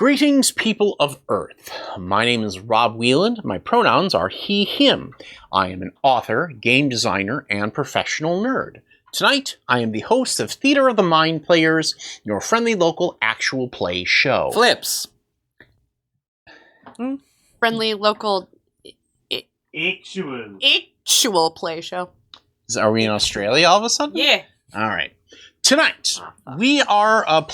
Greetings, people of Earth. My name is Rob Wieland. My pronouns are he, him. I am an author, game designer, and professional nerd. Tonight, I am the host of Theater of the Mind Players, your friendly local actual play show. Flips. Friendly local actual play show. Are we in Australia all of a sudden? Yeah. All right. Tonight, we are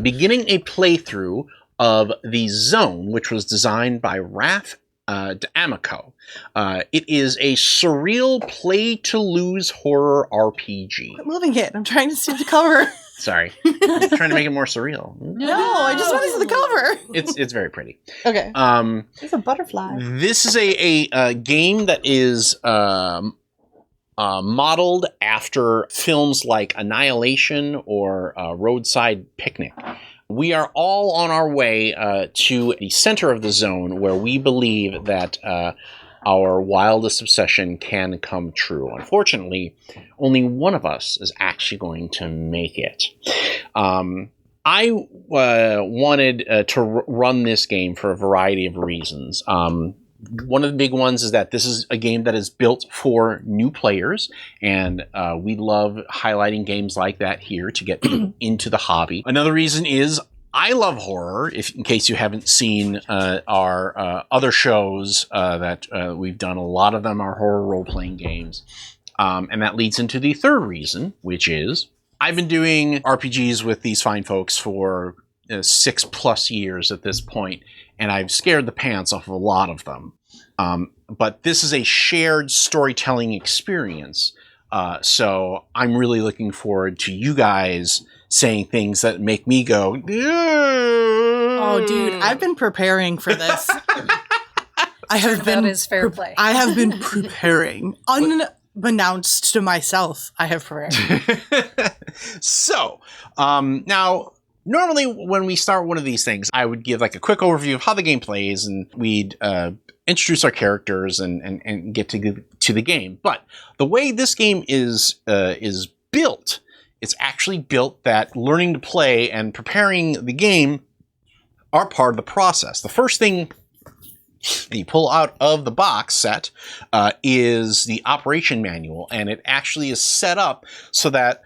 beginning a playthrough of The Zone, which was designed by Raph D'Amico. It is a surreal play-to-lose horror RPG. Quit moving it. I'm trying to see the cover. Sorry. I'm trying to make it more surreal. No, I just want to see the cover. It's very pretty. Okay. It's a butterfly. This is a game that is modeled after films like Annihilation or Roadside Picnic. We are all on our way to the center of the zone where we believe that our wildest obsession can come true. Unfortunately, only one of us is actually going to make it. I wanted to run this game for a variety of reasons. One of the big ones is that this is a game that is built for new players, and we love highlighting games like that here to get people into the hobby. Another reason is I love horror, in case you haven't seen our other shows that we've done. A lot of them are horror role-playing games. And that leads into the third reason, which is I've been doing RPGs with these fine folks for 6+ years at this point, and I've scared the pants off of a lot of them. But this is a shared storytelling experience, so I'm really looking forward to you guys saying things that make me go, Oh, dude, I've been preparing for this. That is fair play. I have been preparing. Unbeknownst to myself, I have prepared. So, now, normally when we start one of these things, I would give like a quick overview of how the game plays, and we'd introduce our characters and get to the game. But the way this game is built, it's actually built that learning to play and preparing the game are part of the process. The first thing that you pull out of the box set is the operation manual, and it actually is set up so that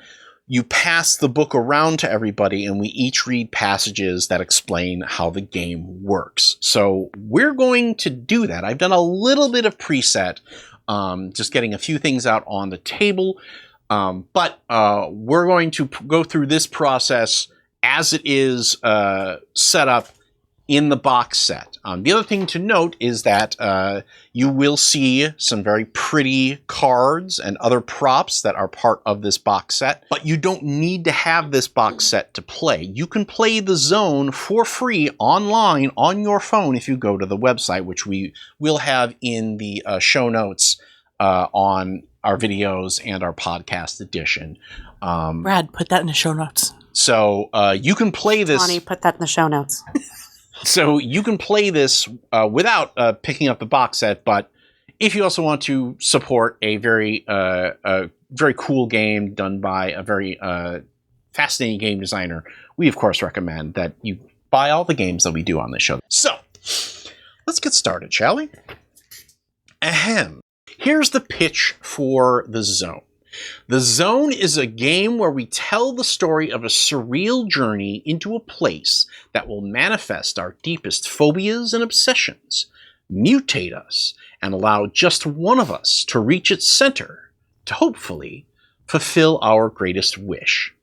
you pass the book around to everybody, and we each read passages that explain how the game works. So we're going to do that. I've done a little bit of preset, just getting a few things out on the table, but we're going to go through this process as it is set up in the box set. The other thing to note is that you will see some very pretty cards and other props that are part of this box set, but you don't need to have this box set to play. You can play the zone for free online on your phone if you go to the website, which we will have in the show notes on our videos and our podcast edition. Brad, put that in the show notes. So you can play this. Bonnie, put that in the show notes. So you can play this without picking up the box set, but if you also want to support a very cool game done by a very fascinating game designer, we of course recommend that you buy all the games that we do on this show. So let's get started, shall we? Ahem. Here's the pitch for The Zone. The Zone is a game where we tell the story of a surreal journey into a place that will manifest our deepest phobias and obsessions, mutate us, and allow just one of us to reach its center to hopefully fulfill our greatest wish.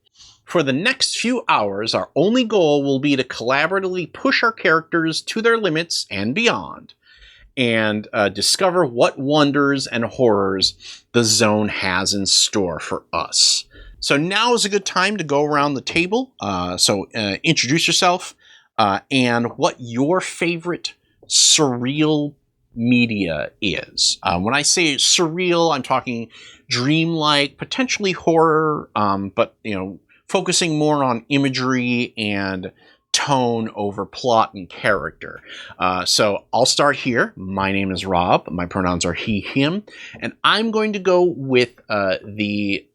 For the next few hours, our only goal will be to collaboratively push our characters to their limits and beyond, and discover what wonders and horrors the zone has in store for us. So now is a good time to go around the table. So introduce yourself and what your favorite surreal media is. When I say surreal, I'm talking dreamlike, potentially horror, but focusing more on imagery and tone over plot and character. So I'll start here. My name is Rob. My pronouns are he, him, and I'm going to go with the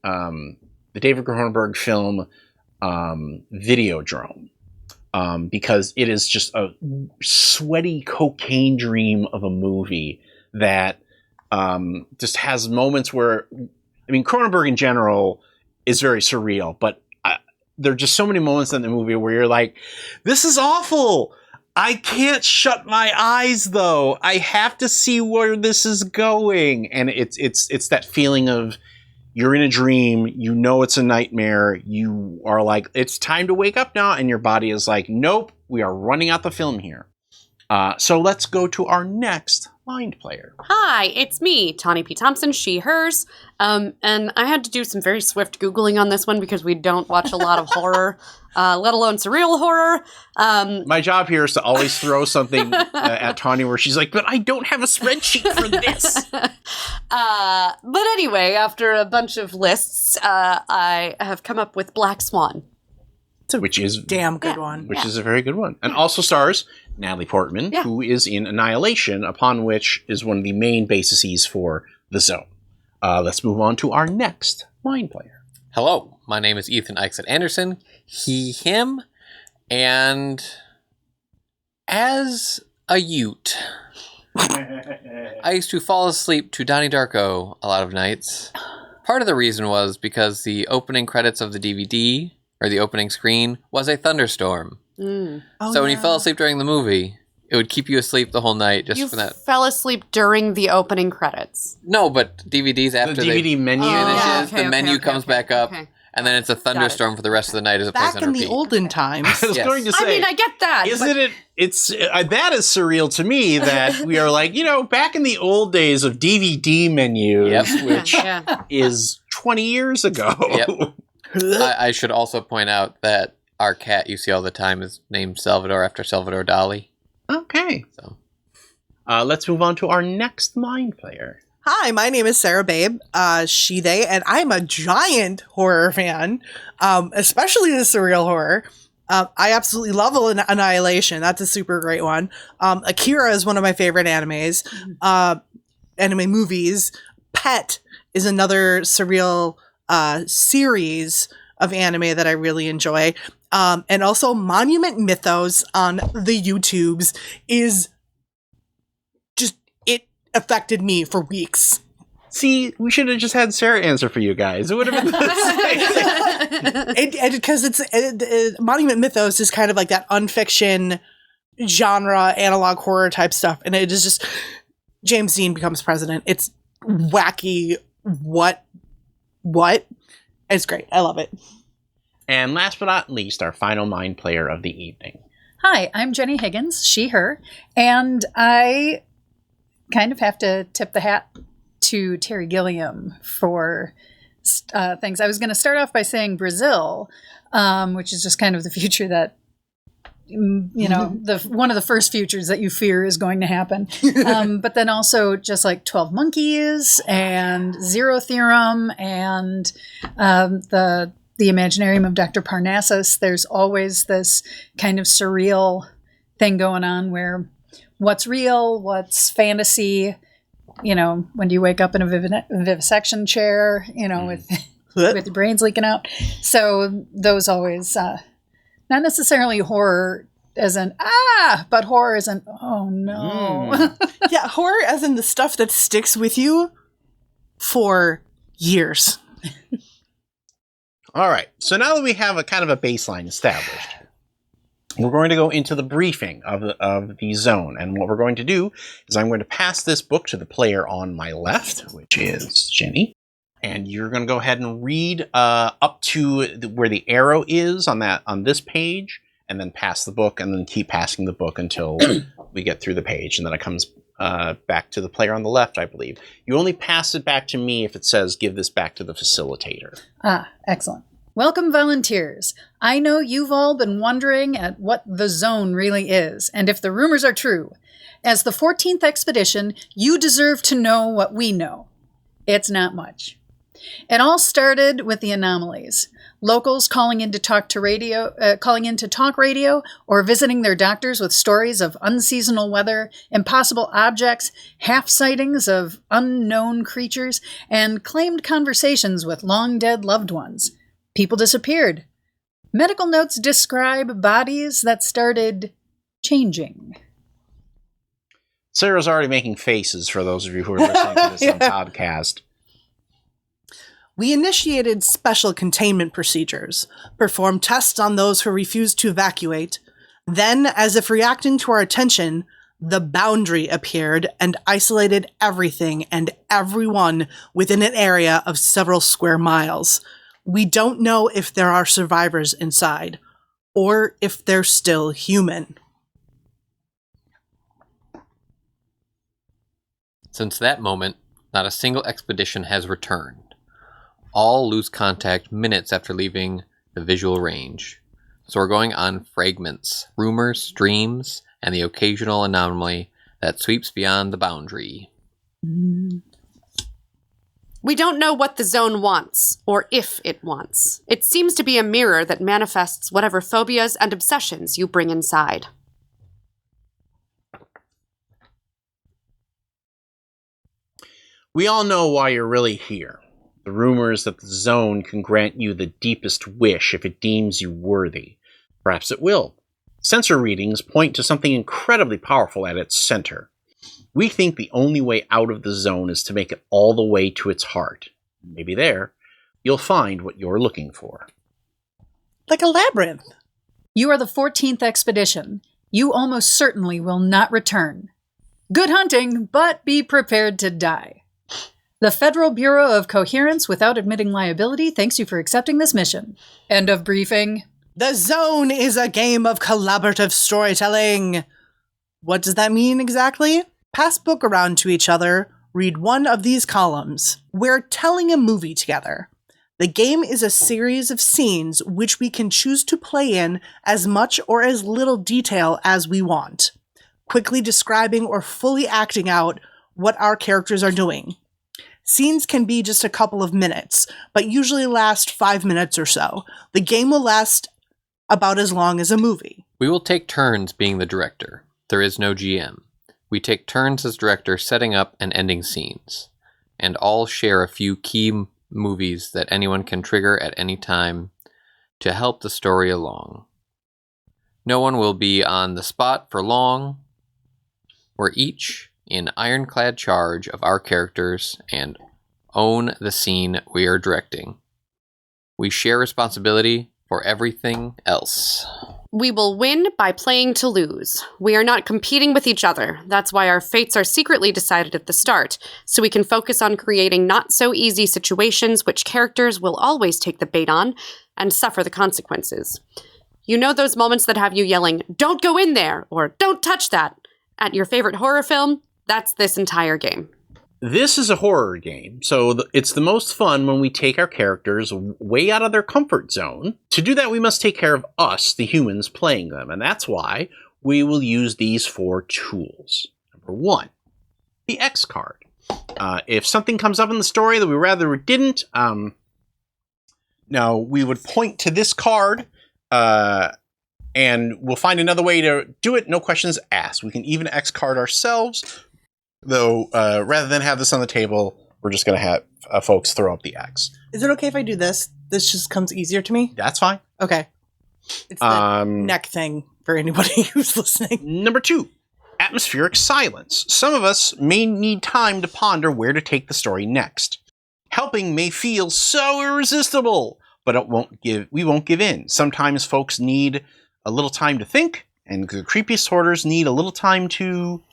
David Cronenberg film Videodrome. because it is just a sweaty cocaine dream of a movie that just has moments where, I mean, Cronenberg in general is very surreal, but there are just so many moments in the movie where you're like, this is awful. I can't shut my eyes though. I have to see where this is going. And it's that feeling of you're in a dream, you know it's a nightmare, you are like, it's time to wake up now, and your body is like, nope, we are running out the film here. So let's go to our next mind player. Hi, it's me, Tawny P. Thompson, she, hers. And I had to do some very swift Googling on this one because we don't watch a lot of horror, let alone surreal horror. My job here is to always throw something at Tawny where she's like, but I don't have a spreadsheet for this. But anyway, after a bunch of lists, I have come up with Black Swan. Which is Damn good one. Which is a very good one. And also stars Natalie Portman, who is in Annihilation, upon which is one of the main bases for The Zone. Let's move on to our next mind player. Hello, my name is Ethan Eichset Anderson, he, him, and as a Ute, I used to fall asleep to Donnie Darko a lot of nights. Part of the reason was because the opening credits of the DVD, or the opening screen, was a thunderstorm. Mm. So when you fell asleep during the movie, it would keep you asleep the whole night just You for that. fell asleep during the opening credits. No, but DVDs after The DVD menu. finishes, okay, the menu comes back up, okay. and then it's a thunderstorm for the rest of the night as it plays Back on in the repeat. olden times. I was Yes. going to say, I mean, I get that. isn't it? It's that is surreal to me that we are like, back in the old days of DVD menus, Yep. which Yeah. is 20 years ago. Yep. I should also point out that our cat you see all the time is named Salvador after Salvador Dali. Okay. So Let's move on to our next mind player. Hi, my name is Sarah Babe, she, they, and I'm a giant horror fan, especially the surreal horror. I absolutely love Annihilation. That's a super great one. Akira is one of my favorite animes, anime movies. Pet is another surreal series of anime that I really enjoy. And also Monument Mythos on the YouTubes is just, it affected me for weeks. See, we should have just had Sarah answer for you guys. It would have been the same. Because Monument Mythos is kind of like that unfiction genre, analog horror type stuff. And it is just, James Dean becomes president. It's wacky. What? It's great. I love it. And last but not least, our final mind player of the evening. Hi, I'm Jenny Higgins, she, her, and I kind of have to tip the hat to Terry Gilliam for things. I was going to start off by saying Brazil, which is just kind of the future that, one of the first futures that you fear is going to happen. But then also just like 12 Monkeys and Zero Theorem and the Imaginarium of Dr. Parnassus. There's always this kind of surreal thing going on where what's real, what's fantasy, when do you wake up in a vivisection chair, with your brains leaking out. So those always, not necessarily horror as in, but horror as in, oh no. Yeah, horror as in the stuff that sticks with you for years. All right. So now that we have a kind of a baseline established, we're going to go into the briefing of the zone. And what we're going to do is I'm going to pass this book to the player on my left, which is Jenny. And you're going to go ahead and read up to where the arrow is on this page, and then pass the book, and then keep passing the book until we get through the page. And then it comes back to the player on the left, I believe. You only pass it back to me if it says, give this back to the facilitator. Excellent. Welcome, volunteers. I know you've all been wondering at what the zone really is, and if the rumors are true. As the 14th expedition, you deserve to know what we know. It's not much. It all started with the anomalies. Locals calling in to talk radio, or visiting their doctors with stories of unseasonal weather, impossible objects, half sightings of unknown creatures, and claimed conversations with long dead loved ones. People disappeared. Medical notes describe bodies that started changing. Sarah's already making faces for those of you who are listening to this on podcast. We initiated special containment procedures, performed tests on those who refused to evacuate. Then, as if reacting to our attention, the boundary appeared and isolated everything and everyone within an area of several square miles. We don't know if there are survivors inside, or if they're still human. Since that moment, not a single expedition has returned. All lose contact minutes after leaving the visual range. So we're going on fragments, rumors, dreams, and the occasional anomaly that sweeps beyond the boundary. We don't know what the zone wants, or if it wants. It seems to be a mirror that manifests whatever phobias and obsessions you bring inside. We all know why you're really here. The rumor is that the zone can grant you the deepest wish if it deems you worthy. Perhaps it will. Sensor readings point to something incredibly powerful at its center. We think the only way out of the zone is to make it all the way to its heart. Maybe there, you'll find what you're looking for. Like a labyrinth. You are the 14th expedition. You almost certainly will not return. Good hunting, but be prepared to die. The Federal Bureau of Coherence, without admitting liability, thanks you for accepting this mission. End of briefing. The zone is a game of collaborative storytelling. What does that mean exactly? Pass book around to each other, read one of these columns. We're telling a movie together. The game is a series of scenes which we can choose to play in as much or as little detail as we want, quickly describing or fully acting out what our characters are doing. Scenes can be just a couple of minutes, but usually last 5 minutes or so. The game will last about as long as a movie. We will take turns being the director. There is no GM. We take turns as director setting up and ending scenes, and all share a few key movies that anyone can trigger at any time to help the story along. No one will be on the spot for long. We're each in ironclad charge of our characters and own the scene we are directing. We share responsibility for everything else. We will win by playing to lose. We are not competing with each other. That's why our fates are secretly decided at the start, so we can focus on creating not-so-easy situations which characters will always take the bait on and suffer the consequences. You know those moments that have you yelling, "Don't go in there!" or "Don't touch that!" at your favorite horror film? That's this entire game. This is a horror game, so it's the most fun when we take our characters way out of their comfort zone. To do that, we must take care of us, the humans, playing them, and that's why we will use these 4 tools. Number 1, the X card. If something comes up in the story that we rather it didn't, now we would point to this card, and we'll find another way to do it, no questions asked. We can even X card ourselves, though rather than have this on the table, we're just going to have folks throw up the X. Is it okay if I do this? This just comes easier to me? That's fine. Okay. It's the neck thing for anybody who's listening. Number 2, atmospheric silence. Some of us may need time to ponder where to take the story next. Helping may feel so irresistible, but we won't give in. Sometimes folks need a little time to think, and the creepiest hoarders need a little time to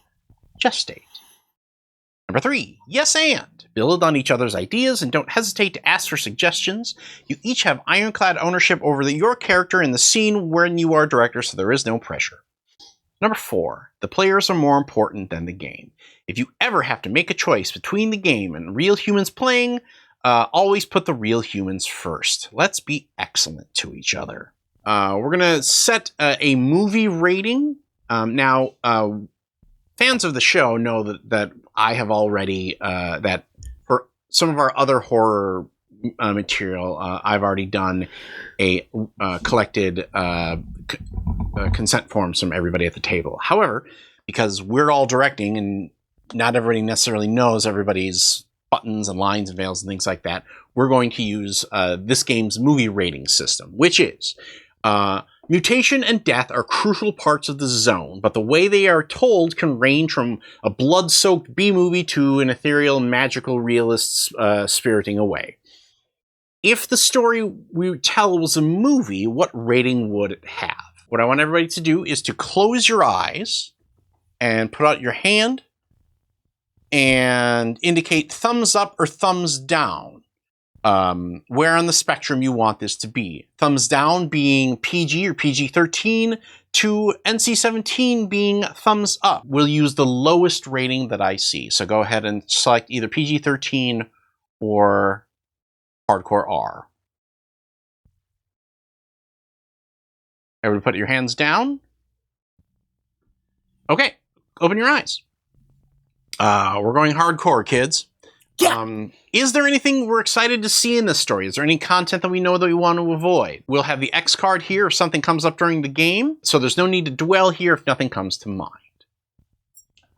gestate. Number 3, yes and. Build on each other's ideas and don't hesitate to ask for suggestions. You each have ironclad ownership over your character in the scene when you are director, so there is no pressure. Number 4, the players are more important than the game. If you ever have to make a choice between the game and real humans playing, always put the real humans first. Let's be excellent to each other. We're going to set a movie rating. Now, fans of the show know that I have already, that for some of our other horror material, I've already done a collected consent forms from everybody at the table. However, because we're all directing and not everybody necessarily knows everybody's buttons and lines and veils and things like that, we're going to use this game's movie rating system, which is Mutation and death are crucial parts of the zone, but the way they are told can range from a blood-soaked B-movie to an ethereal, magical realist spiriting away. If the story we tell was a movie, what rating would it have? What I want everybody to do is to close your eyes and put out your hand and indicate thumbs up or thumbs down. Where on the spectrum you want this to be. Thumbs down being PG or PG-13 to NC-17 being thumbs up. We'll use the lowest rating that I see. So go ahead and select either PG-13 or Hardcore R. Everybody put your hands down. Okay, open your eyes. We're going hardcore, kids. Yeah. Is there anything we're excited to see in this story? Is there any content that we know that we want to avoid? We'll have the X card here if something comes up during the game, so there's no need to dwell here if nothing comes to mind.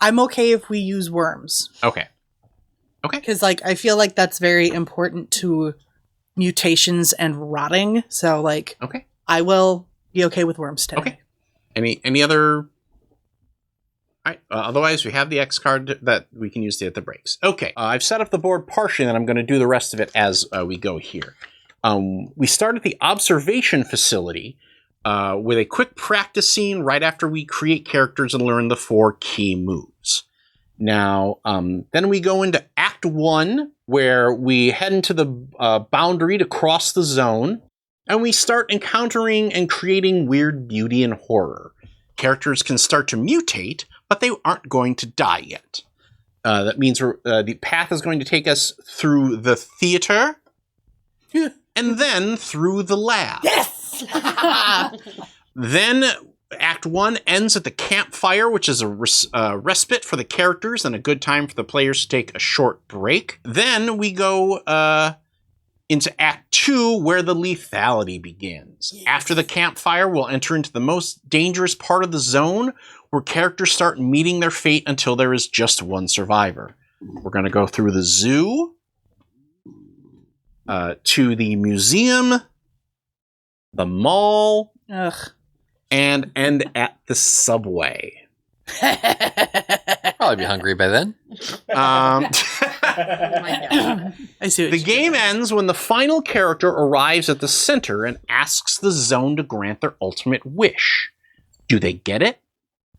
I'm okay if we use worms. Okay. Because, like, I feel like that's very important to mutations and rotting. So, like, Okay. I will be okay with worms today. Okay. Any other... All right. Otherwise, we have the X card that we can use to hit the brakes. Okay. I've set up the board partially, and I'm going to do the rest of it as we go here. We start at the observation facility with a quick practice scene right after we create characters and learn the 4 key moves. Now, then we go into Act 1, where we head into the boundary to cross the zone, and we start encountering and creating weird beauty and horror. Characters can start to mutate, but they aren't going to die yet. That means the path is going to take us through the theater, and then through the lab. Yes! Then Act 1 ends at the campfire, which is a respite for the characters and a good time for the players to take a short break. Then we go into Act 2, where the lethality begins. Yes. After the campfire, we'll enter into the most dangerous part of the zone, where characters start meeting their fate until there is just one survivor. We're going to go through the zoo, to the museum, the mall, and end at the subway. Probably be hungry by then. I see what The game ends when the final character arrives at the center and asks the zone to grant their ultimate wish. Do they get it?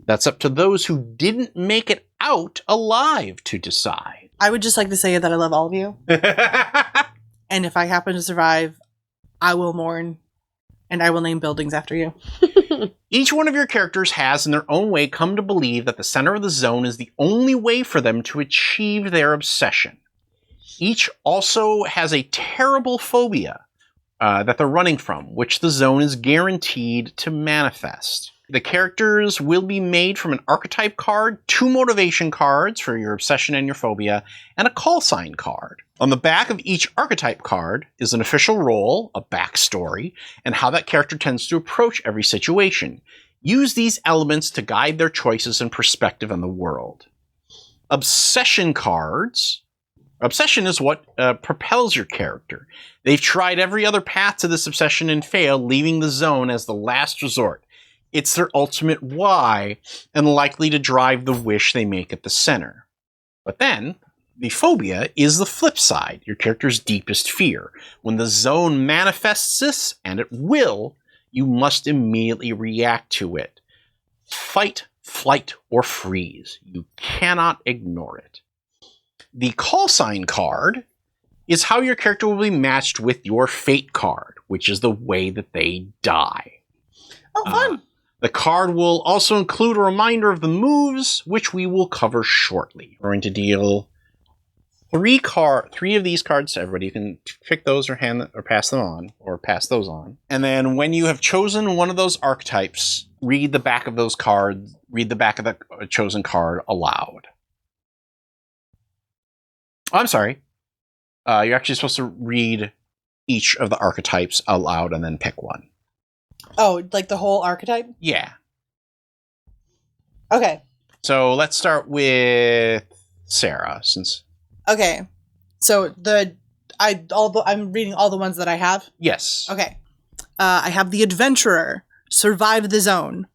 That's up to those who didn't make it out alive to decide. I would just like to say that I love all of you. And if I happen to survive, I will mourn, and I will name buildings after you. Each one of your characters has, in their own way, come to believe that the center of the zone is the only way for them to achieve their obsession. Each also has a terrible phobia that they're running from, which the zone is guaranteed to manifest. The characters will be made from an archetype card, 2 motivation cards for your obsession and your phobia, and a call sign card. On the back of each archetype card is an official role, a backstory, and how that character tends to approach every situation. Use these elements to guide their choices and perspective on the world. Obsession cards. Obsession is what propels your character. They've tried every other path to this obsession and failed, leaving the zone as the last resort. It's their ultimate why, and likely to drive the wish they make at the center. But then, the phobia is the flip side, your character's deepest fear. When the zone manifests this, and it will, you must immediately react to it. Fight, flight, or freeze. You cannot ignore it. The call sign card is how your character will be matched with your fate card, which is the way that they die. Oh, fun! The card will also include a reminder of the moves, which we will cover shortly. We're going to deal 3 of these cards to everybody. You can pick those or pass them on, or pass those on. And then when you have chosen one of those archetypes, read the back of those cards, read the back of the chosen card aloud. Oh, I'm sorry. You're actually supposed to read each of the archetypes aloud and then pick one. Oh, like the whole archetype? Yeah. Okay. So let's start with Sarah, since... Okay. So I'm reading all the ones that I have? Yes. Okay. I have the Adventurer, survive the zone.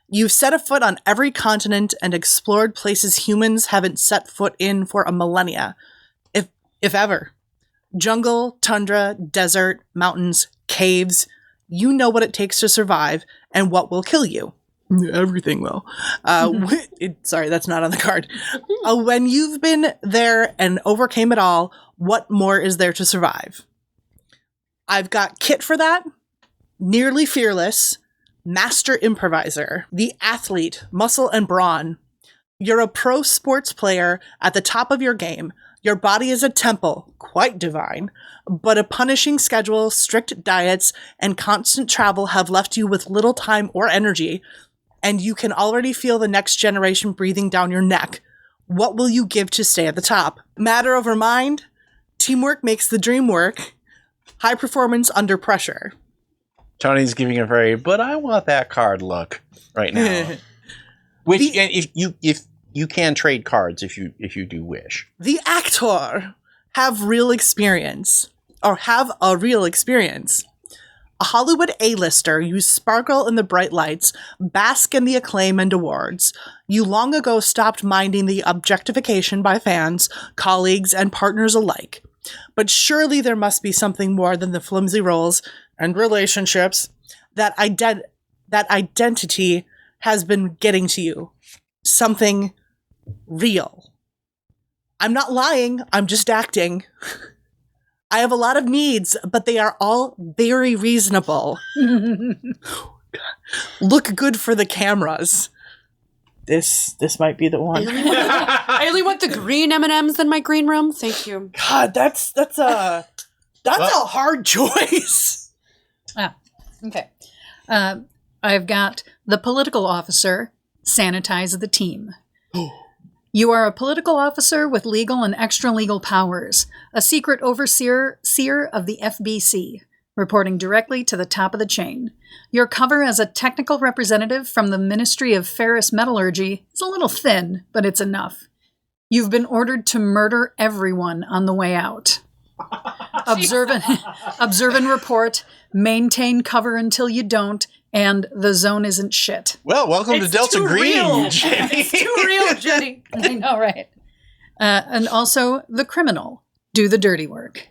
You've set a foot on every continent and explored places humans haven't set foot in for a millennia, if ever. Jungle, tundra, desert, mountains, caves. You know what it takes to survive and what will kill you. Everything will. Sorry, that's not on the card. When you've been there and overcame it all, what more is there to survive? I've got Kit for that. Nearly fearless. Master improviser. The athlete, muscle and brawn. You're a pro sports player at the top of your game. Your body is a temple, quite divine, but a punishing schedule, strict diets, and constant travel have left you with little time or energy, and you can already feel the next generation breathing down your neck. What will you give to stay at the top? Matter over mind? Teamwork makes the dream work. High performance under pressure. Tony's giving a very, but I want that card look right now. Which, and if you can trade cards if you do wish. The actor have a real experience. A Hollywood A-lister, you sparkle in the bright lights, bask in the acclaim and awards. You long ago stopped minding the objectification by fans, colleagues, and partners alike. But surely there must be something more than the flimsy roles and relationships that identity has been getting to you. Something real. I'm not lying, I'm just acting. I have a lot of needs, but they are all very reasonable. Look good for the cameras. This might be the one. I only want the green M&Ms in my green room. Thank you. God, that's a hard choice. Okay. I've got the political officer, sanitize the team. You are a political officer with legal and extra-legal powers, a secret overseer of the FBC, reporting directly to the top of the chain. Your cover as a technical representative from the Ministry of Ferrous Metallurgy is a little thin, but it's enough. You've been ordered to murder everyone on the way out. Observe and report, maintain cover until you don't, and the zone isn't shit. Well, welcome to Delta Green, Jenny. It's too real, Jenny. I know, right? And also, the criminal. Do the dirty work.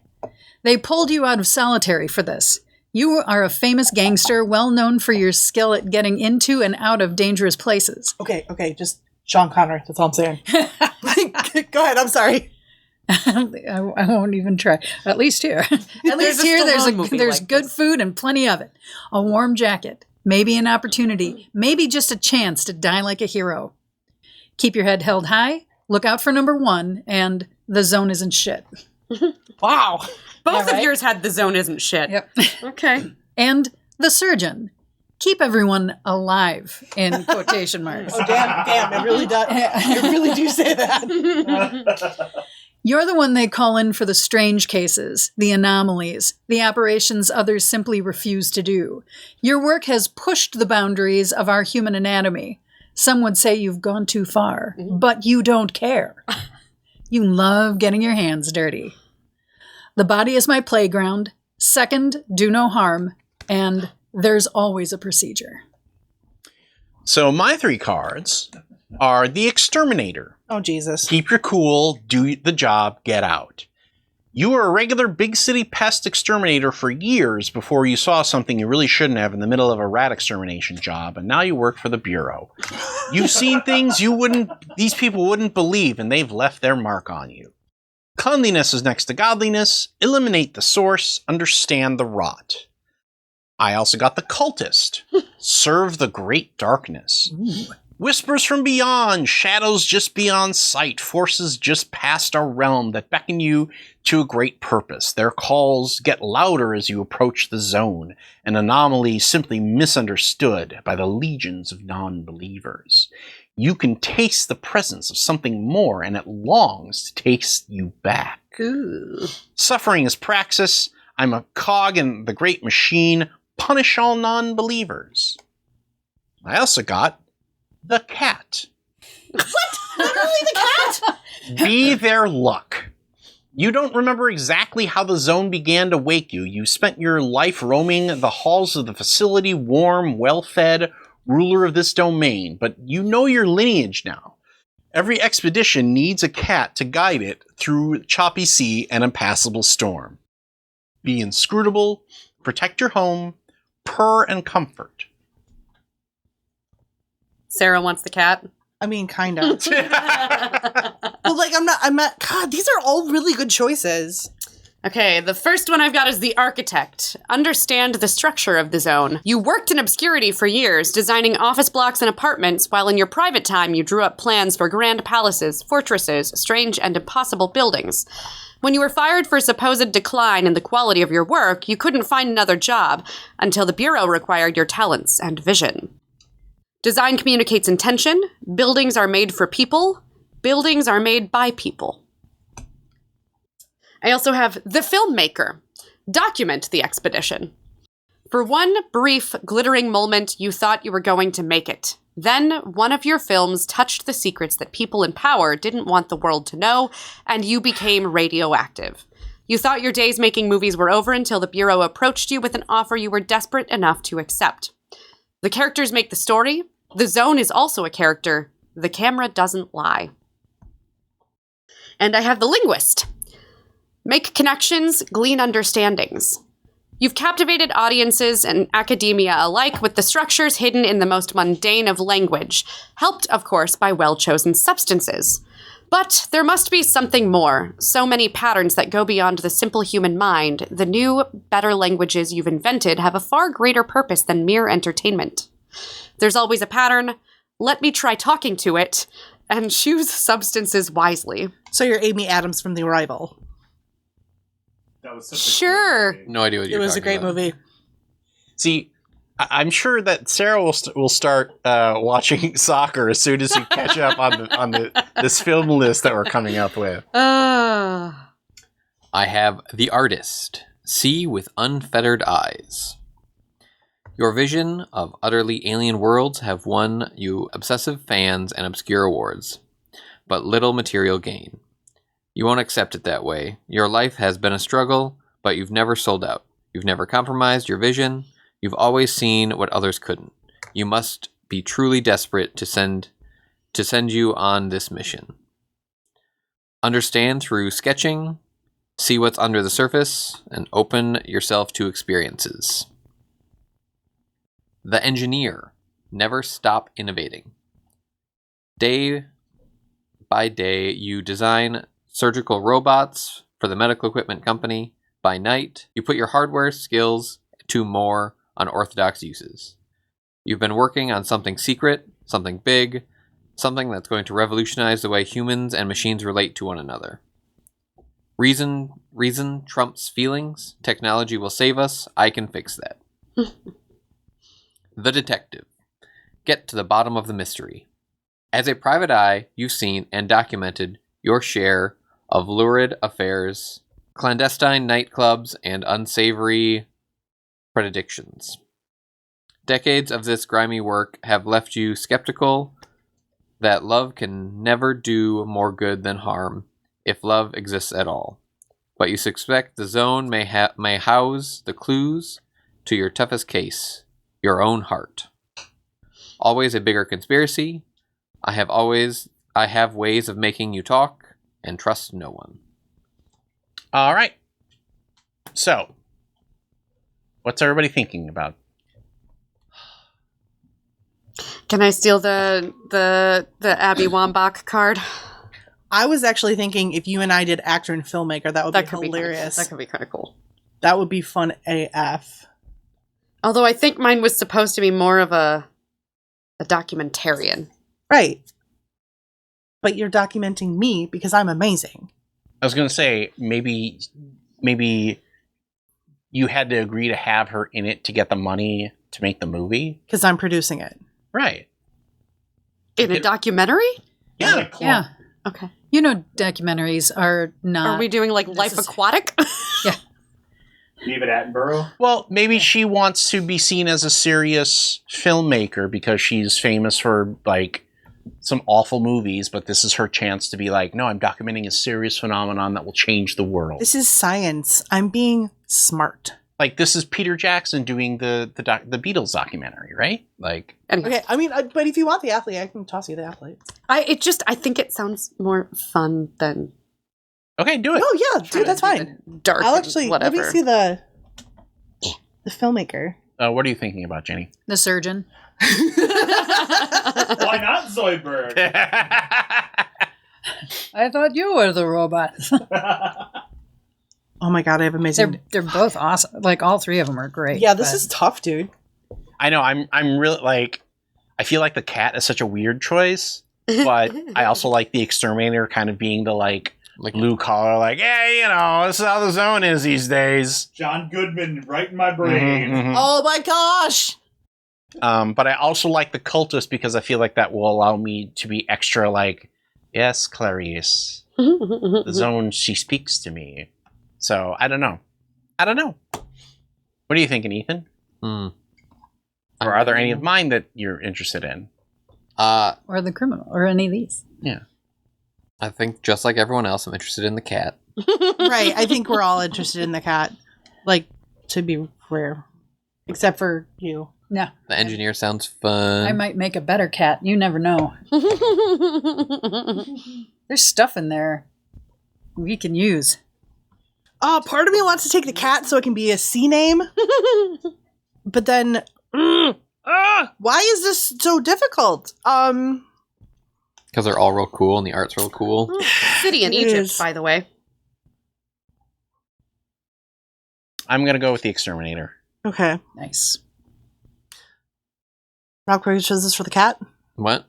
They pulled you out of solitary for this. You are a famous gangster, well known for your skill at getting into and out of dangerous places. Okay, just Sean Connery. That's all I'm saying. Go ahead, I'm sorry. I won't even try. At least here. At least here, there's good food and plenty of it. A warm jacket. Maybe an opportunity. Maybe just a chance to die like a hero. Keep your head held high. Look out for number 1. And the zone isn't shit. Wow. Both of yours had the zone isn't shit. Yep. Okay. And the surgeon. Keep everyone alive, in quotation marks. Oh, damn, it really does. I really do say that. You're the one they call in for the strange cases, the anomalies, the operations others simply refuse to do. Your work has pushed the boundaries of our human anatomy. Some would say you've gone too far, but you don't care. You love getting your hands dirty. The body is my playground. Second, do no harm. And there's always a procedure. So my 3 cards are the Exterminator. Oh, Jesus. Keep your cool, do the job, get out. You were a regular big city pest exterminator for years before you saw something you really shouldn't have in the middle of a rat extermination job, and now you work for the Bureau. You've seen things these people wouldn't believe, and they've left their mark on you. Cleanliness is next to godliness. Eliminate the source, understand the rot. I also got the Cultist. Serve the great darkness. Ooh. Whispers from beyond, shadows just beyond sight, forces just past our realm that beckon you to a great purpose. Their calls get louder as you approach the zone, an anomaly simply misunderstood by the legions of non-believers. You can taste the presence of something more, and it longs to taste you back. Ooh. Suffering is praxis. I'm a cog in the great machine. Punish all non-believers. I also got the cat. What? Literally the cat? Be their luck. You don't remember exactly how the zone began to wake you. You spent your life roaming the halls of the facility, warm, well-fed, ruler of this domain, but you know your lineage now. Every expedition needs a cat to guide it through choppy sea and impassable storm. Be inscrutable, protect your home, purr and comfort. Sarah wants the cat. I mean, kind of. Well, like, I'm not, God, these are all really good choices. Okay, the first one I've got is the architect. Understand the structure of the zone. You worked in obscurity for years, designing office blocks and apartments, while in your private time you drew up plans for grand palaces, fortresses, strange and impossible buildings. When you were fired for supposed decline in the quality of your work, you couldn't find another job until the Bureau required your talents and vision. Design communicates intention. Buildings are made for people. Buildings are made by people. I also have the filmmaker. Document the expedition. For one brief, glittering moment, you thought you were going to make it. Then, one of your films touched the secrets that people in power didn't want the world to know, and you became radioactive. You thought your days making movies were over until the Bureau approached you with an offer you were desperate enough to accept. The characters make the story. The zone is also a character. The camera doesn't lie. And I have the linguist. Make connections, glean understandings. You've captivated audiences and academia alike with the structures hidden in the most mundane of language, helped, of course, by well-chosen substances. But there must be something more. So many patterns that go beyond the simple human mind. The new, better languages you've invented have a far greater purpose than mere entertainment. There's always a pattern. Let me try talking to it, and choose substances wisely. So you're Amy Adams from The Arrival. That was such Sure. No idea what you're It was a talking great about. movie. See, I'm sure that Sarah will start watching soccer as soon as you catch up on this film list that we're coming up with. I have the artist. See with unfettered eyes. Your vision of utterly alien worlds have won you obsessive fans and obscure awards, but little material gain. You won't accept it that way. Your life has been a struggle, but you've never sold out. You've never compromised your vision. You've always seen what others couldn't. You must be truly desperate to send you on this mission. Understand through sketching, see what's under the surface, and open yourself to experiences. The engineer. Never stop innovating. Day by day, you design surgical robots for the medical equipment company. By night, you put your hardware skills to more unorthodox uses. You've been working on something secret, something big, something that's going to revolutionize the way humans and machines relate to one another. Reason trumps feelings. Technology will save us. I can fix that. The detective. Get to the bottom of the mystery. As a private eye, you've seen and documented your share of lurid affairs, clandestine nightclubs, and unsavory predictions. Decades of this grimy work have left you skeptical that love can never do more good than harm, if love exists at all. But you suspect the zone may house the clues to your toughest case, your own heart. Always a bigger conspiracy. I have ways of making you talk and trust no one. All right. So, what's everybody thinking about? Can I steal the Abby Wambach card? I was actually thinking if you and I did actor and filmmaker, that would be hilarious. That could be kind of cool. That would be fun AF. Although I think mine was supposed to be more of a documentarian. Right. But you're documenting me because I'm amazing. I was going to say, maybe you had to agree to have her in it to get the money to make the movie. Because I'm producing it. Right. In a documentary? Yeah. Yeah. Okay. You know, documentaries are not. Are we doing like Life Aquatic? Yeah. David Attenborough. Well, maybe she wants to be seen as a serious filmmaker because she's famous for, like, some awful movies, but this is her chance to be like, no, I'm documenting a serious phenomenon that will change the world. This is science. I'm being smart. Like, this is Peter Jackson doing the Beatles documentary, right? Like, Anyhow, Okay, I mean, but if you want the athlete, I can toss you the athlete. I think it sounds more fun than okay, do it. Oh yeah, dude, that's fine. dark. I'll and actually whatever. let me see the filmmaker. What are you thinking about, Jenny? The surgeon. Why not Zoidberg? I thought you were the robot. Oh my god, I have amazing. They're both awesome. Like all three of them are great. Yeah, this but- is tough, dude. I know. I'm really like. I feel like the cat is such a weird choice, but I also like the exterminator kind of being the like blue collar, like, hey, you know, this is how the zone is these days. John Goodman, right in my brain. Mhm, mhm. Oh my gosh. But I also like the cultist because I feel like that will allow me to be extra like, yes, Clarice, the zone, she speaks to me. So I don't know. What are you thinking, Ethan? Or are there any of mine that you're interested in? or the criminal, or any of these. Yeah. I think just like everyone else, I'm interested in the cat. Right, I think we're all interested in the cat. Like, to be rare. Except for you. No, The engineer sounds fun. I might make a better cat. You never know. There's stuff in there we can use. Part of me wants to take the cat so it can be a C name. But then, why is this so difficult? Because they're all real cool and the art's real cool. City in It Egypt, is. by the way. I'm going to go with the exterminator. Okay. Nice. Rock, paper, scissors for the cat? What?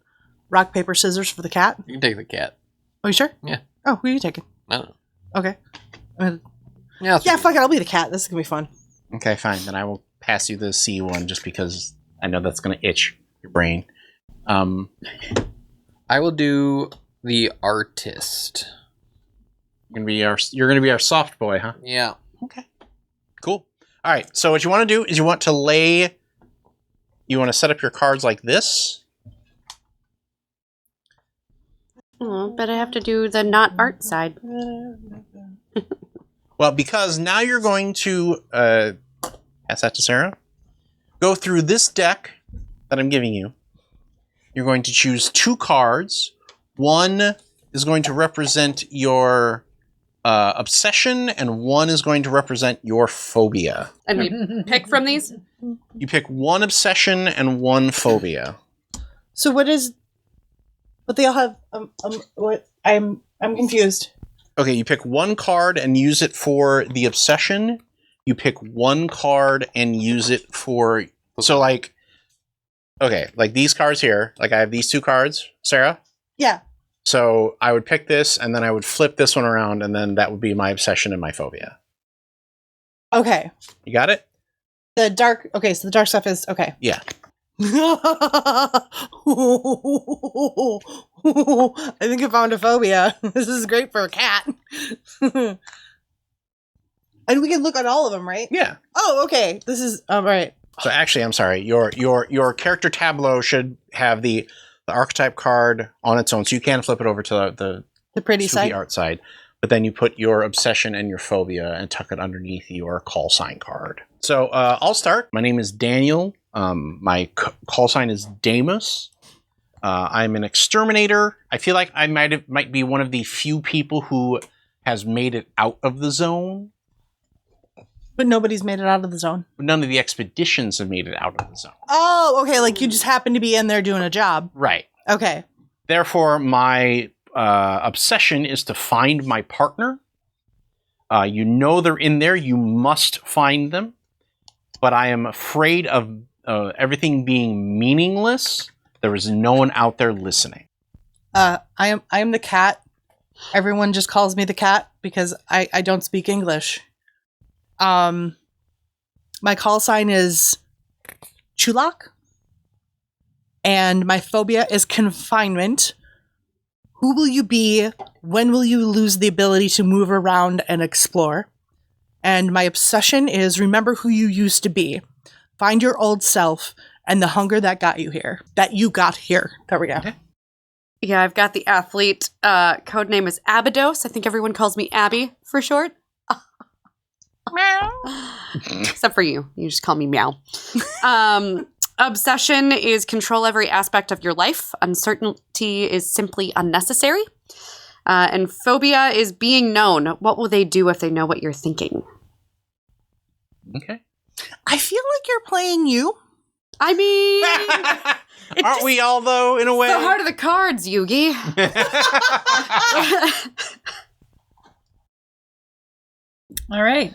Rock, paper, scissors for the cat? You can take the cat. Are you sure? Yeah. Oh, who are you taking? I don't know. Okay. Yeah, Yeah, fuck it, I'll be the cat. This is gonna be fun. Okay, fine. Then I will pass you the C one just because I know that's going to itch your brain. I will do the artist. You're going to be our soft boy, huh? Yeah. Okay. Cool. All right. So what you want to do is you want to set up your cards like this. Oh, but I have to do the not art side. Well, because now you're going to pass that to Sarah. Go through this deck that I'm giving you. You're going to choose 2 cards. One is going to represent your obsession, and one is going to represent your phobia. And we pick from these? You pick 1 obsession and 1 phobia. So what is... But they all have... what? I'm confused. Okay, you pick 1 card and use it for the obsession. You pick 1 card and use it for... So, like... Okay, like these cards here. Like, I have these 2 cards, Sarah. Yeah. So, I would pick this, and then I would flip this one around, and then that would be my obsession and my phobia. Okay. You got it? The dark... Okay, so the dark stuff is... Okay. Yeah. I think I found a phobia. This is great for a cat. And we can look at all of them, right? Yeah. Oh, okay. This is... all right. So, actually, I'm sorry. Your character tableau should have the archetype card on its own, so you can flip it over to The pretty to side. the art side. But then you put your obsession and your phobia and tuck it underneath your call sign card. So I'll start. My name is Daniel. My call sign is Damus. I'm an exterminator. I feel like I might be one of the few people who has made it out of the zone. But nobody's made it out of the zone. None of the expeditions have made it out of the zone. Oh, okay. Like you just happen to be in there doing a job. Right. Okay. Therefore, my obsession is to find my partner. You know they're in there. You must find them. But I am afraid of everything being meaningless. There is no one out there listening. I am the cat. Everyone just calls me the cat because I don't speak English. My call sign is Chulak. And my phobia is confinement. Who will you be? When will you lose the ability to move around and explore? And my obsession is remember who you used to be. Find your old self and the hunger that got you here. That you got here. There we go. Okay. Yeah, I've got the athlete. Code name is Abydos. I think everyone calls me Abby for short. Meow. Except for you. You just call me Meow. Obsession is control every aspect of your life. Uncertainty is simply unnecessary. And phobia is being known. What will they do if they know what you're thinking? Okay. I feel like you're playing you. I mean... Aren't we all, though, in a way? The heart of the cards, Yugi. All right.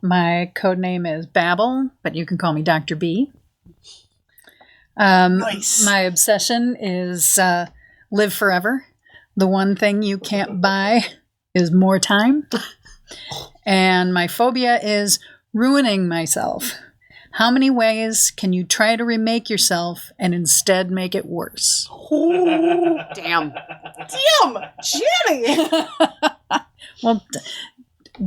My code name is Babel, but you can call me Dr. B. Nice. My obsession is live forever. The one thing you can't buy is more time. And my phobia is ruining myself. How many ways can you try to remake yourself and instead make it worse? Damn. Damn, Jenny. Well,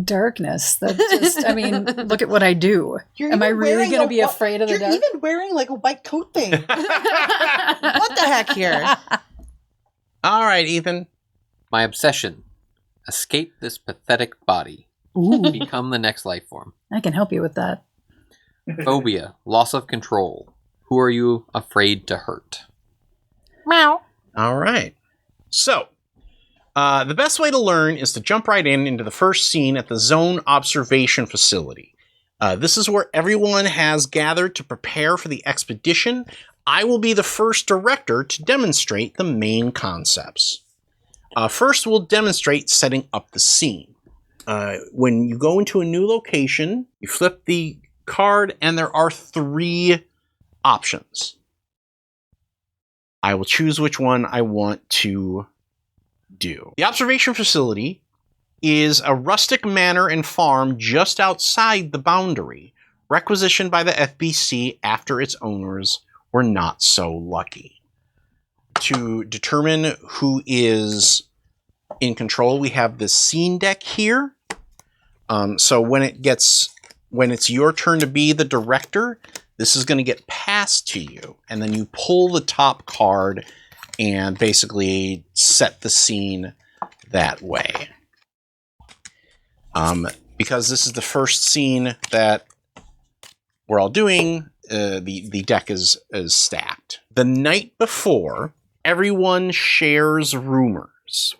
darkness. That just, I mean, look at what I do. Am I even really wearing going to a be whi- afraid of the You're dark? even wearing like a white coat thing. What the heck here? All right, Ethan. My obsession. Escape this pathetic body. Ooh, Become the next life form. I can help you with that. Phobia. Loss of control. Who are you afraid to hurt? Meow. All right. So, the best way to learn is to jump right into the first scene at the Zone Observation Facility. This is where everyone has gathered to prepare for the expedition. I will be the first director to demonstrate the main concepts. First, we'll demonstrate setting up the scene. When you go into a new location, you flip the card, and there are 3 options. I will choose which one I want to do. The observation facility is a rustic manor and farm just outside the boundary, requisitioned by the FBC after its owners were not so lucky. To determine who is in control, we have the scene deck here. So when it's your turn to be the director, this is going to get passed to you, and then you pull the top card and basically set the scene that way. Because this is the first scene that we're all doing, the deck is stacked. The night before, everyone shares rumors.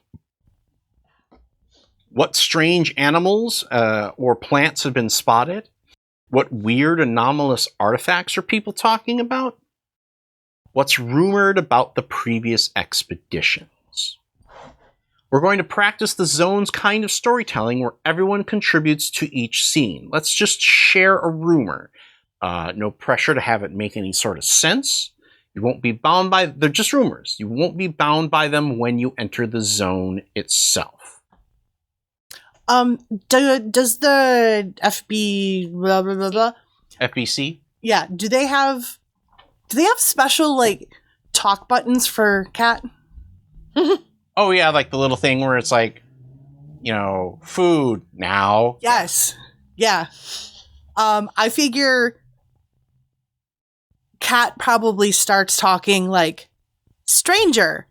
What strange animals or plants have been spotted? What weird, anomalous artifacts are people talking about? What's rumored about the previous expeditions? We're going to practice the zone's kind of storytelling where everyone contributes to each scene. Let's just share a rumor. No pressure to have it make any sort of sense. You won't be bound by... They're just rumors. You won't be bound by them when you enter the zone itself. Does the FB blah blah blah blah? FBC? Yeah, do they have special like talk buttons for cat? Oh yeah, like the little thing where it's like, food now. Yes. Yeah. I figure cat probably starts talking like stranger,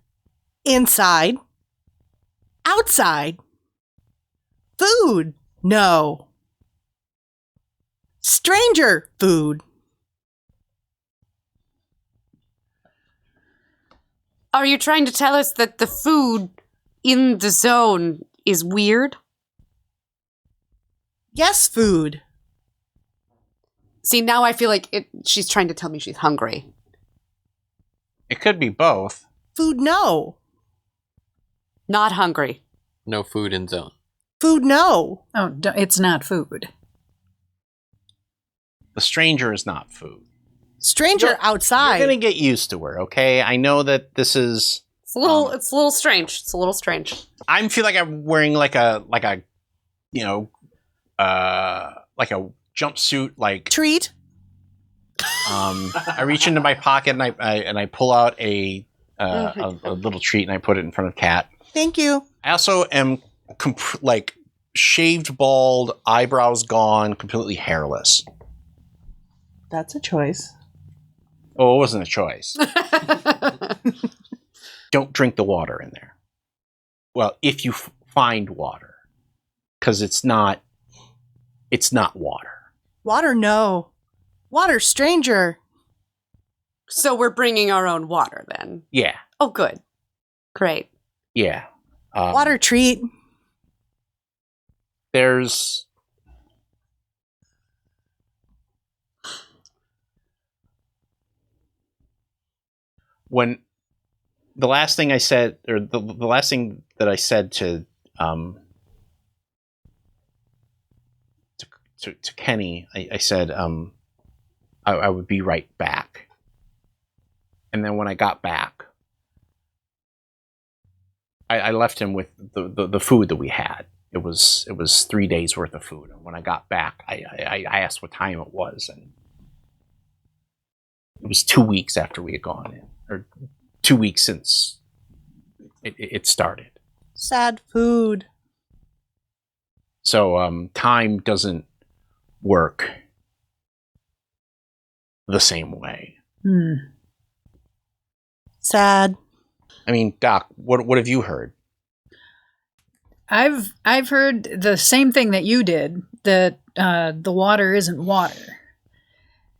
inside, outside, food, no. Stranger, food. Are you trying to tell us that the food in the zone is weird? Yes, food. See, now I feel like she's trying to tell me she's hungry. It could be both. Food, no. Not hungry. No food in zone. Food, no. Oh, it's not food. The stranger is not food. Stranger outside. You're gonna get used to her, okay? I know that this is... It's a little strange. It's a little strange. I feel like I'm wearing like a jumpsuit, like... Treat. I reach into my pocket and I pull out a little treat and I put it in front of Kat. Thank you. I also am shaved bald, eyebrows gone, completely hairless. That's a choice. Oh, it wasn't a choice. don't drink the water in there. Well, if you find water, because it's not water. Water, no. Water, stranger. So we're bringing our own water then. Yeah, Oh, good. Great. yeah. Water treat. There's when the last thing I said, or the last thing that I said to Kenny, I said I would be right back. And then when I got back, I left him with the food that we had. It was 3 days worth of food. And when I got back, I asked what time it was, and it was 2 weeks after we had gone in, or 2 weeks since it started. Sad food. So time doesn't work the same way. Sad. I mean, Doc, what have you heard? I've heard the same thing that you did, that the water isn't water,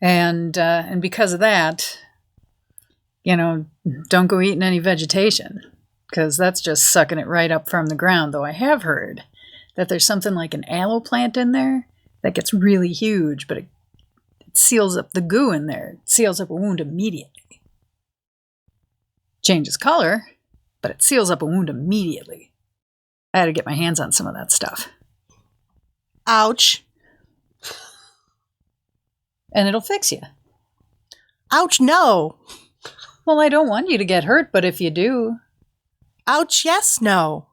and because of that, don't go eating any vegetation, because that's just sucking it right up from the ground. Though I have heard that there's something like an aloe plant in there that gets really huge, but it seals up the goo in there. It seals up a wound immediately. Changes color, but it seals up a wound immediately. I had to get my hands on some of that stuff. Ouch. And it'll fix you. Ouch, no. Well, I don't want you to get hurt, but if you do... Ouch, yes, no.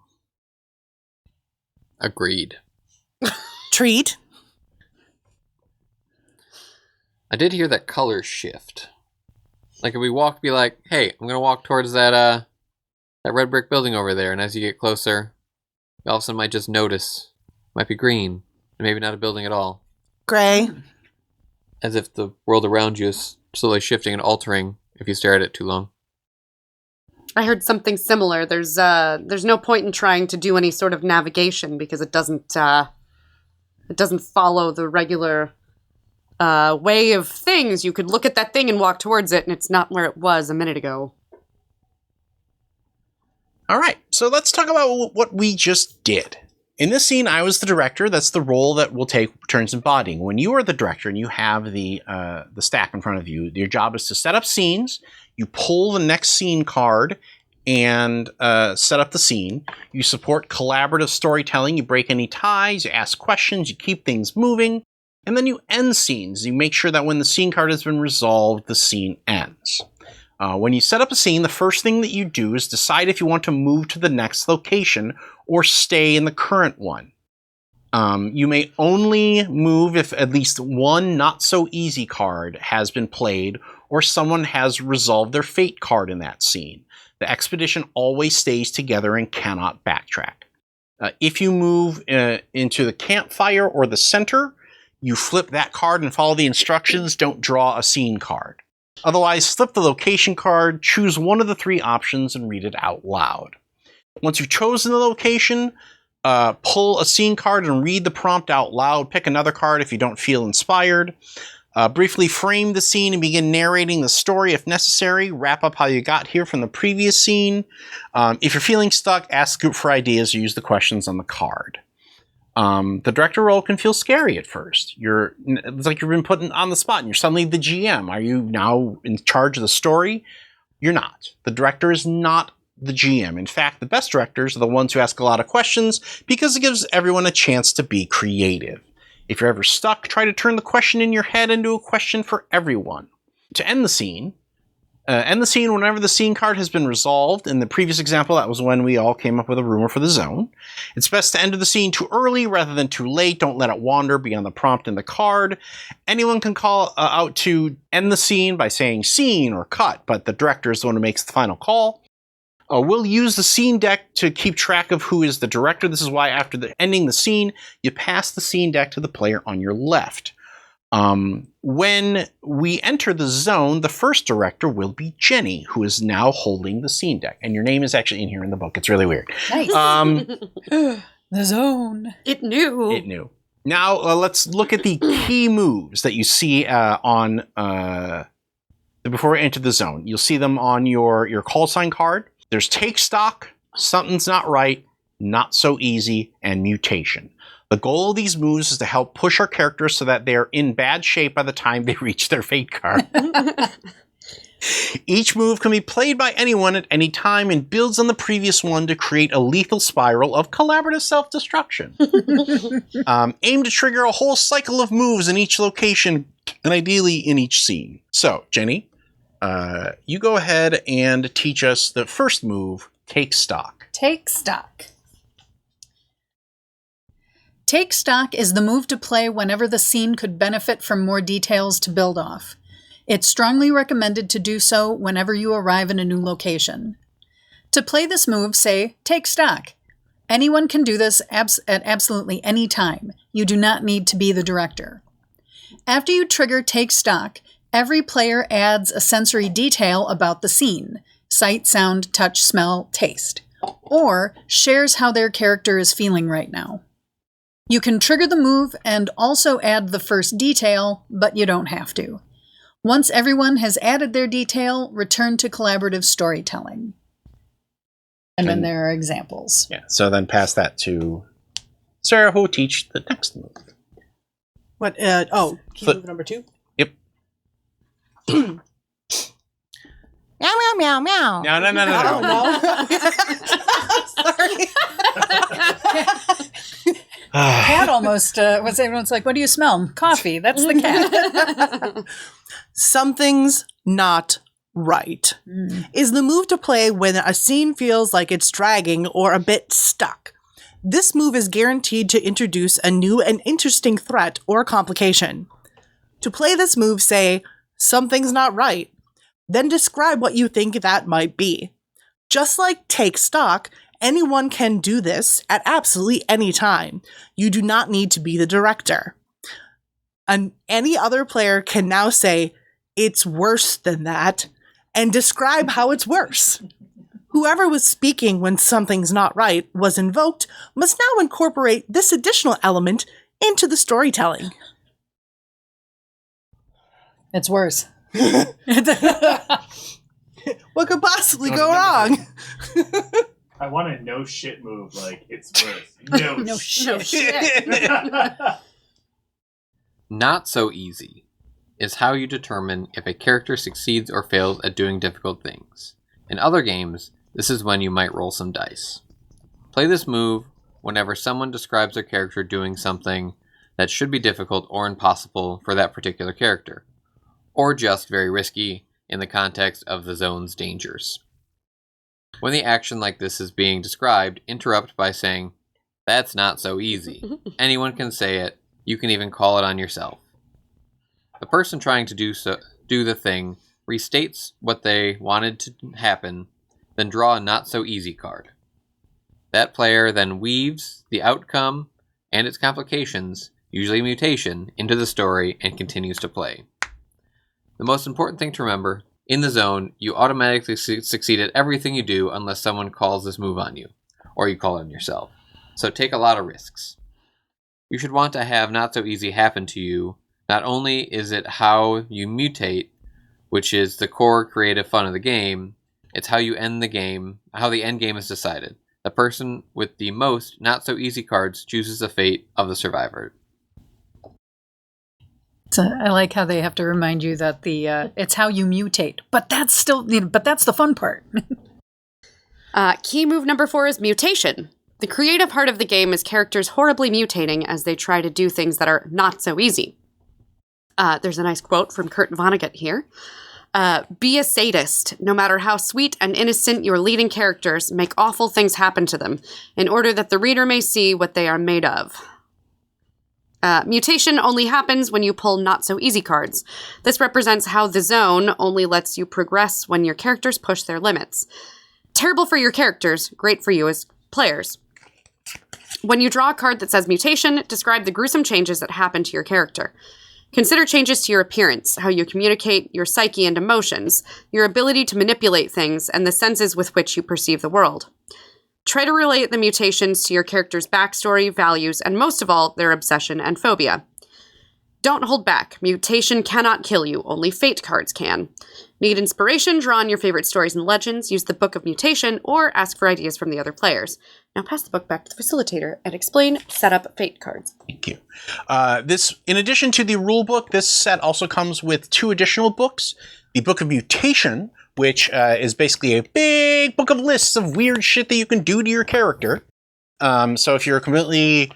Agreed. Treat. I did hear that colors shift. Like if we walk, be like, hey, I'm gonna walk towards that red brick building over there, and as you get closer, you all of a sudden might just notice, might be green, and maybe not a building at all. Gray. As if the world around you is slowly shifting and altering if you stare at it too long. I heard something similar. There's no point in trying to do any sort of navigation because it doesn't follow the regular way of things. You could look at that thing and walk towards it, and it's not where it was a minute ago. All right, so let's talk about what we just did. In this scene, I was the director. That's the role that will take turns embodying. When you are the director and you have the stack in front of you, your job is to set up scenes. You pull the next scene card and set up the scene. You support collaborative storytelling. You break any ties. You ask questions. You keep things moving. And then you end scenes. You make sure that when the scene card has been resolved, the scene ends. When you set up a scene, the first thing that you do is decide if you want to move to the next location or stay in the current one. You may only move if at least one not-so-easy card has been played or someone has resolved their fate card in that scene. The expedition always stays together and cannot backtrack. If you move into the campfire or the center, you flip that card and follow the instructions. Don't draw a scene card. Otherwise, flip the location card, choose one of the three options, and read it out loud. Once you've chosen the location, pull a scene card and read the prompt out loud. Pick another card if you don't feel inspired. Briefly frame the scene and begin narrating the story if necessary. Wrap up how you got here from the previous scene. If you're feeling stuck, ask the group for ideas or use the questions on the card. The director role can feel scary at first. It's like you've been put on the spot and you're suddenly the GM. Are you now in charge of the story? You're not. The director is not the GM. In fact, the best directors are the ones who ask a lot of questions because it gives everyone a chance to be creative. If you're ever stuck, try to turn the question in your head into a question for everyone. To end the scene whenever the scene card has been resolved. In the previous example, that was when we all came up with a rumor for the zone. It's best to enter the scene too early rather than too late. Don't let it wander beyond the prompt in the card. Anyone can call out to end the scene by saying scene or cut, but the director is the one who makes the final call. We'll use the scene deck to keep track of who is the director. This is why after ending the scene, you pass the scene deck to the player on your left. When we enter the zone, the first director will be Jenny, who is now holding the scene deck. And your name is actually in here in the book. It's really weird. Nice. The zone. It knew. It knew. Now let's look at the key moves that you see on before we enter the zone. You'll see them on your call sign card. There's take stock, something's not right, not so easy, and mutation. The goal of these moves is to help push our characters so that they're in bad shape by the time they reach their fate card. Each move can be played by anyone at any time and builds on the previous one to create a lethal spiral of collaborative self-destruction. Aim to trigger a whole cycle of moves in each location and ideally in each scene. So, Jenny, you go ahead and teach us the first move, take stock. Take stock. Take stock is the move to play whenever the scene could benefit from more details to build off. It's strongly recommended to do so whenever you arrive in a new location. To play this move, say, take stock. Anyone can do this at absolutely any time. You do not need to be the director. After you trigger take stock, every player adds a sensory detail about the scene, sight, sound, touch, smell, taste, or shares how their character is feeling right now. You can trigger the move and also add the first detail, but you don't have to. Once everyone has added their detail, return to collaborative storytelling. And then there are examples. Yeah, so then pass that to Sarah, who will teach the next move. What? Key move number 2? Yep. Meow, meow, meow, meow. No. Oh, no. Sorry. Cat almost was everyone's like, what do you smell? Coffee. That's the cat. Something's not right. Is the move to play when a scene feels like it's dragging or a bit stuck. This move is guaranteed to introduce a new and interesting threat or complication. To play this move, say, something's not right. Then describe what you think that might be. Just like take stock, anyone can do this at absolutely any time. You do not need to be the director. And any other player can now say, it's worse than that, and describe how it's worse. Whoever was speaking when something's not right was invoked must now incorporate this additional element into the storytelling. It's worse. What could possibly go wrong? I want a no shit move, like it's worse. No, No shit. shit. Not so easy is how you determine if a character succeeds or fails at doing difficult things. In other games, this is when you might roll some dice. Play this move whenever someone describes their character doing something that should be difficult or impossible for that particular character, or just very risky in the context of the zone's dangers. When the action like this is being described, interrupt by saying, "That's not so easy." Anyone can say it. You can even call it on yourself. The person trying to do the thing restates what they wanted to happen, then draw a not so easy card. That player then weaves the outcome and its complications, usually mutation, into the story and continues to play. The most important thing to remember, in the zone, you automatically succeed at everything you do unless someone calls this move on you, or you call it on yourself. So take a lot of risks. You should want to have not so easy happen to you. Not only is it how you mutate, which is the core creative fun of the game, it's how you end the game, how the end game is decided. The person with the most not so easy cards chooses the fate of the survivor. So I like how they have to remind you that it's how you mutate, but that's the fun part. Key move number 4 is mutation. The creative part of the game is characters horribly mutating as they try to do things that are not so easy. There's a nice quote from Kurt Vonnegut here. Be a sadist. No matter how sweet and innocent your leading characters, make awful things happen to them, in order that the reader may see what they are made of. Mutation only happens when you pull not-so-easy cards. This represents how the zone only lets you progress when your characters push their limits. Terrible for your characters, great for you as players. When you draw a card that says mutation, describe the gruesome changes that happen to your character. Consider changes to your appearance, how you communicate, your psyche and emotions, your ability to manipulate things, and the senses with which you perceive the world. Try to relate the mutations to your character's backstory, values, and most of all, their obsession and phobia. Don't hold back. Mutation cannot kill you. Only fate cards can. Need inspiration? Draw on your favorite stories and legends, use the Book of Mutation, or ask for ideas from the other players. Now pass the book back to the facilitator and explain setup fate cards. Thank you. In addition to the rule book, this set also comes with 2 additional books. The Book of Mutation, which is basically a big book of lists of weird shit that you can do to your character. So if you're completely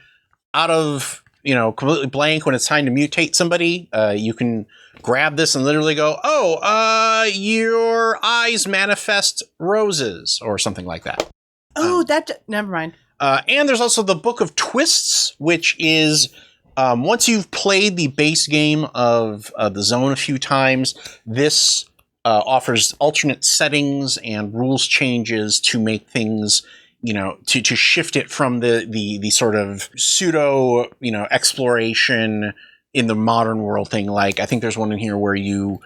completely blank when it's time to mutate somebody, you can grab this and literally go, your eyes manifest roses, or something like that. Never mind. And there's also the Book of Twists, which is, once you've played the base game of the Zone a few times, this offers alternate settings and rules changes to make things, to shift it from the sort of pseudo, exploration in the modern world thing. Like, I think there's one in here where you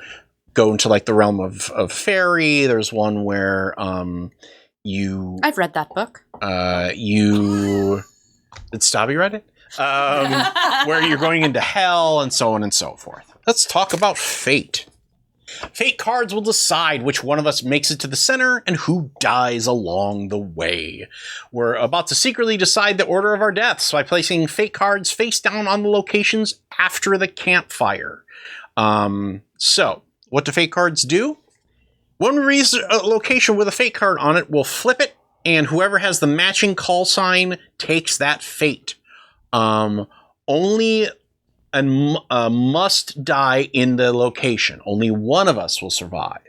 go into like the realm of fairy. There's one where I've read that book. Did Stabby read it? Where you're going into hell and so on and so forth. Let's talk about fate. Fate cards will decide which one of us makes it to the center and who dies along the way. We're about to secretly decide the order of our deaths by placing fate cards face down on the locations after the campfire. So, what do fate cards do? When we reach a location with a fate card on it, we'll flip it, and whoever has the matching call sign takes that fate. Only must die in the location. Only one of us will survive.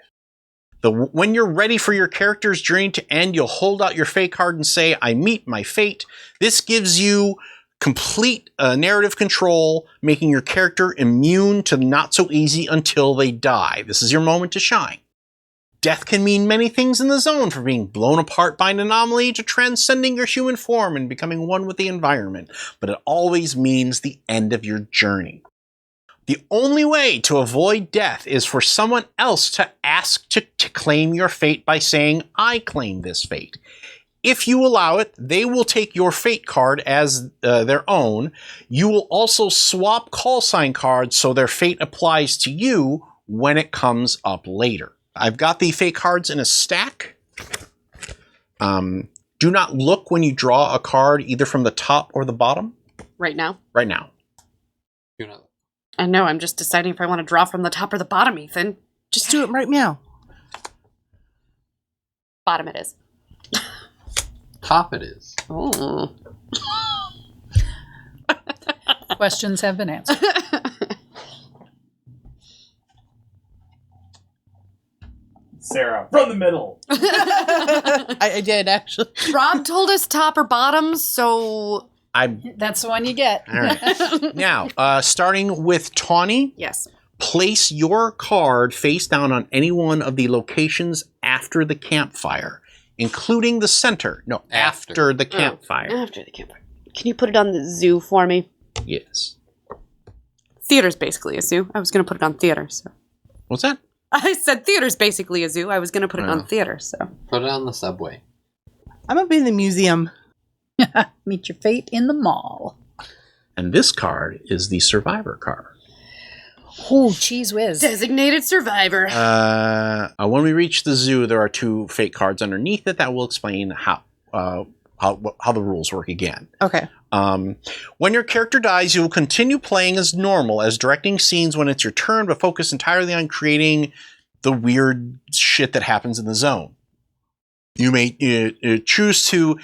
When you're ready for your character's journey to end, you'll hold out your fate card and say, I meet my fate. This gives you complete narrative control, making your character immune to not so easy until they die. This is your moment to shine. Death can mean many things in the zone, from being blown apart by an anomaly to transcending your human form and becoming one with the environment, but it always means the end of your journey. The only way to avoid death is for someone else to ask to claim your fate by saying, I claim this fate. If you allow it, they will take your fate card as their own. You will also swap call sign cards so their fate applies to you when it comes up later. I've got the fate cards in a stack. Do not look when you draw a card either from the top or the bottom. Right now? Right now. Do not. I know, I'm just deciding if I want to draw from the top or the bottom, Ethan. Just do it right now. Bottom it is. Top it is. Oh. Questions have been answered. Sarah, from the middle. I did, actually. Rob told us top or bottom, so... That's the one you get. All right. Now, starting with Tawny, Yes. place your card face down on any one of the locations after the campfire, including the center. No, after the campfire. After the campfire. Can you put it on the zoo for me? Yes. Theater's basically a zoo. I was going to put it on theater, so... What's that? I said theater's basically a zoo. I was going to put it on theater, so... Put it on the subway. I'm going to be in the museum. Meet your fate in the mall. And this card is the survivor card. Oh, cheese whiz. Designated survivor. When we reach the zoo, there are 2 fate cards underneath it that will explain how the rules work again. Okay. When your character dies, you will continue playing as normal, as directing scenes when it's your turn, but focus entirely on creating the weird shit that happens in the zone. You may choose to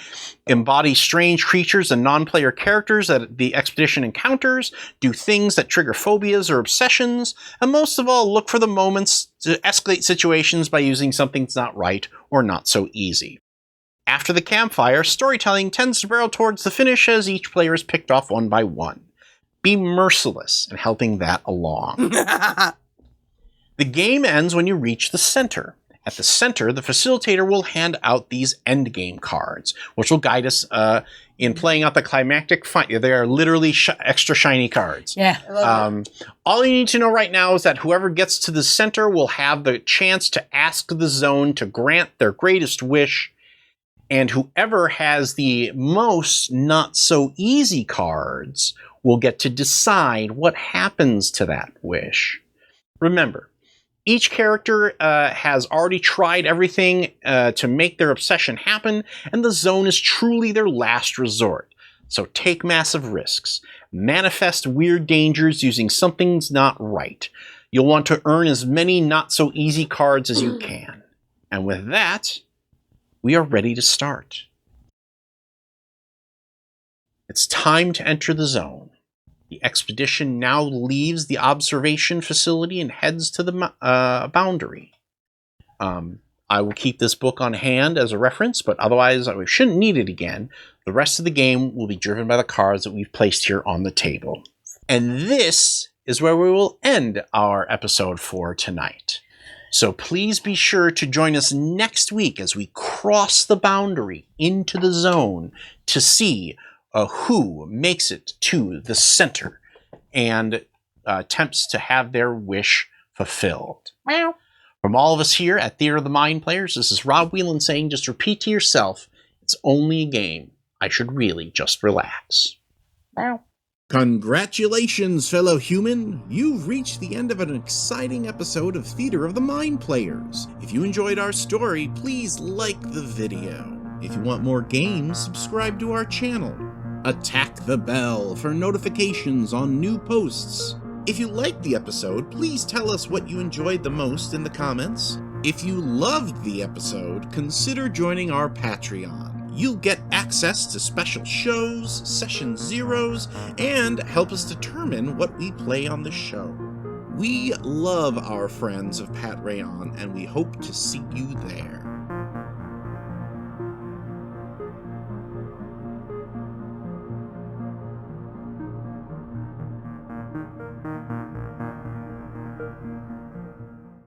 embody strange creatures and non-player characters that the expedition encounters, do things that trigger phobias or obsessions, and most of all, look for the moments to escalate situations by using something that's not right or not so easy. After the campfire, storytelling tends to barrel towards the finish as each player is picked off one by one. Be merciless in helping that along. The game ends when you reach the center. At the center, the facilitator will hand out these endgame cards, which will guide us in playing out the climactic fight. They are literally extra shiny cards. Yeah. All you need to know right now is that whoever gets to the center will have the chance to ask the zone to grant their greatest wish, and whoever has the most not-so-easy cards will get to decide what happens to that wish. Remember, each character has already tried everything to make their obsession happen, and the zone is truly their last resort. So take massive risks. Manifest weird dangers using something's not right. You'll want to earn as many not-so-easy cards as you can. And with that, we are ready to start. It's time to enter the zone. The expedition now leaves the observation facility and heads to the boundary. I will keep this book on hand as a reference, but otherwise we shouldn't need it again. The rest of the game will be driven by the cards that we've placed here on the table. And this is where we will end our episode for tonight. So please be sure to join us next week as we cross the boundary into the zone to see who makes it to the center and attempts to have their wish fulfilled. Meow. From all of us here at Theater of the Mind Players, this is Rob Whelan saying, just repeat to yourself, it's only a game. I should really just relax. Meow. Congratulations, fellow human! You've reached the end of an exciting episode of Theater of the Mind Players. If you enjoyed our story, please like the video. If you want more games, subscribe to our channel. Attack the bell for notifications on new posts. If you liked the episode, please tell us what you enjoyed the most in the comments. If you loved the episode, consider joining our Patreon. You'll get access to special shows, session zeros, and help us determine what we play on the show. We love our friends of Pat Rayon, and we hope to see you there.